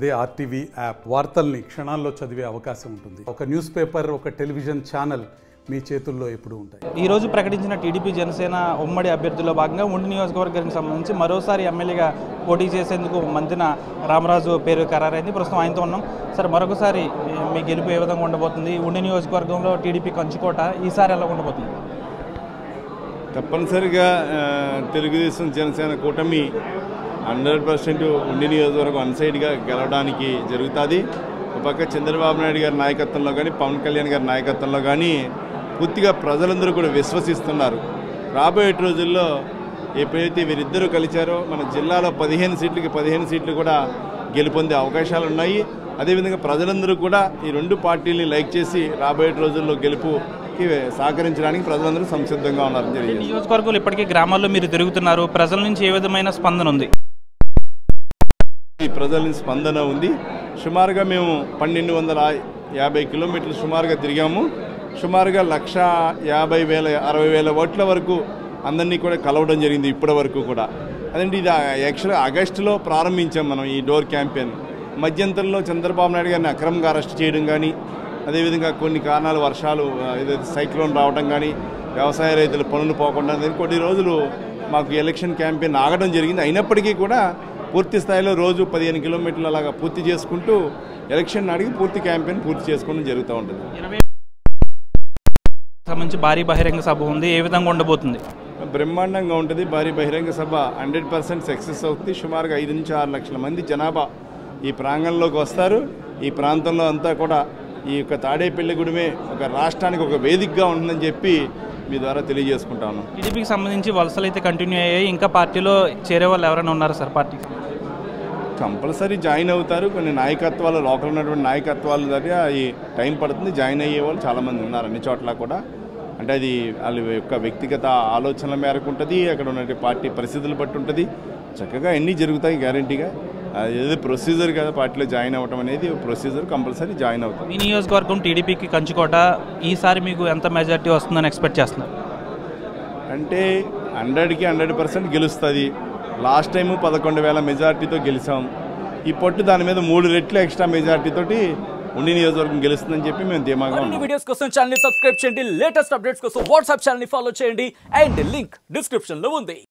అదే RTV app వార్తల్ని క్షణాల్లో చదివే అవకాశం ఉంటుంది. ఒక న్యూస్ పేపర్, ఒక టెలివిజన్ ఛానల్ మీ చేతుల్లో ఎప్పుడూ ఉంటాయి. ఈ రోజు ప్రకటించిన టీడీపీ జనసేన ఉమ్మడి అభ్యర్థుల్లో భాగంగా ఉండి నియోజకవర్గానికి సంబంధించి మరోసారి ఎమ్మెల్యేగా పోటీ చేసేందుకు మంతిన రామరాజు పేరు ఖరారైంది. ప్రస్తుతం ఆయనతో ఉన్నాం. సార్, మరొకసారి మీ గెలుపు ఏ విధంగా ఉండబోతుంది? ఉండి నియోజకవర్గంలో టీడీపీ కంచుకోట ఈసారి ఎలా ఉండబోతుంది? తప్పనిసరిగా తెలుగుదేశం జనసేన కూటమి 100% ఉండి నియోజకవర్గం అన్సైడ్గా గెలవడానికి జరుగుతుంది. ఒక పక్క చంద్రబాబు నాయుడు గారి నాయకత్వంలో కానీ, పవన్ కళ్యాణ్ గారి నాయకత్వంలో కానీ పూర్తిగా ప్రజలందరూ కూడా విశ్వసిస్తున్నారు. రాబోయే రోజుల్లో ఎప్పుడైతే వీరిద్దరూ కలిచారో మన జిల్లాలో 15 సీట్లకి 15 సీట్లు కూడా గెలుపొందే అవకాశాలు ఉన్నాయి. అదేవిధంగా ప్రజలందరూ కూడా ఈ రెండు పార్టీలని లైక్ చేసి రాబోయే రోజుల్లో గెలుపుకి సహకరించడానికి ప్రజలందరూ సంసిద్ధంగా ఉన్నారు. నియోజకవర్గంలో ఇప్పటికీ గ్రామాల్లో మీరు తిరుగుతున్నారు. ప్రజల నుంచి ఏ విధమైన స్పందన ఉంది? ప్రజల నుంచి స్పందన ఉంది. సుమారుగా మేము 1250 కిలోమీటర్లు సుమారుగా తిరిగాము. సుమారుగా 1,50,000 60,000 ఓట్ల వరకు అందరినీ కూడా కలవడం జరిగింది ఇప్పటి వరకు కూడా. అదంటే ఇది యాక్చువల్గా ఆగస్టులో ప్రారంభించాం మనం ఈ డోర్ క్యాంపెయిన్. మధ్యంతరంలో చంద్రబాబు నాయుడు గారిని అక్రమంగా అరెస్ట్ చేయడం కానీ, అదేవిధంగా కొన్ని కారణాలు వర్షాలు ఏదైతే సైక్లోన్ రావడం కానీ, వ్యవసాయ రైతుల పనులు పోకుండా కొన్ని రోజులు మాకు ఎలక్షన్ క్యాంపెయిన్ ఆగడం జరిగింది. అయినప్పటికీ కూడా పూర్తి స్థాయిలో రోజు 15 కిలోమీటర్లు అలాగా పూర్తి చేసుకుంటూ ఎలక్షన్ నాటికి పూర్తి క్యాంపెయిన్ పూర్తి చేసుకోవడం జరుగుతూ ఉంటుంది. సంబంధించి భారీ బహిరంగ సభ ఉంది. ఏ విధంగా ఉండబోతుంది? బ్రహ్మాండంగా ఉంటుంది. భారీ బహిరంగ సభ 100% సక్సెస్ అవుతుంది. సుమారుగా 5 నుంచి 6 లక్షల మంది జనాభా ఈ ప్రాంగణంలోకి వస్తారు. ఈ ప్రాంతంలో అంతా కూడా ఈ యొక్క తాడేపల్లిగూడెమే ఒక రాష్ట్రానికి ఒక వేదికగా ఉంటుందని చెప్పి మీ ద్వారా తెలియజేసుకుంటాను. టీడీపీకి సంబంధించి వలసలు అయితే కంటిన్యూ అయ్యాయి. ఇంకా పార్టీలో చేరే వాళ్ళు ఎవరైనా ఉన్నారు సార్? పార్టీకి కంపల్సరీ జాయిన్ అవుతారు. కొన్ని నాయకత్వాలు, లోకల్ ఉన్నటువంటి నాయకత్వాల దగ్గర ఈ టైం పడుతుంది. జాయిన్ అయ్యే వాళ్ళు చాలామంది ఉన్నారు అన్ని చోట్ల కూడా. అంటే అది వాళ్ళ యొక్క వ్యక్తిగత ఆలోచనల మేరకు ఉంటుంది, అక్కడ ఉన్నటువంటి పార్టీ పరిస్థితులు బట్టి ఉంటుంది. చక్కగా ఎన్ని జరుగుతాయి గ్యారంటీగా. ఏదో ప్రొసీజర్ కదా పార్టీలో జాయిన్ అవ్వడం అనేది ప్రొసీజర్. కంపల్సరీ జాయిన్ అవుతాం. ఈ నియోజకవర్గం టీడీపీకి కంచుకోట. ఈసారి మీకు ఎంత మెజార్టీ వస్తుందని ఎక్స్పెక్ట్ చేస్తున్నారు? అంటే 100కి 100% గెలుస్తుంది. లాస్ట్ టైము 11,000 మెజార్టీతో గెలిచాం. ఈ పొట్టు దాని మీద 3 రెట్లు ఎక్స్ట్రా మెజార్టీతోటి ఉండి నియోజకవర్గం గెలుస్తుందని చెప్పి మేము ధీమాగా ఉన్నాం. వీడియోస్ కోసం ఛానల్ సబ్స్క్రైబ్ చేయండి. లేటెస్ట్ అప్డేట్స్ కోసం వాట్సాప్ ఛానల్ ఫాలో చేయండి. అండ్ లింక్ డిస్క్రిప్షన్ లో ఉంది.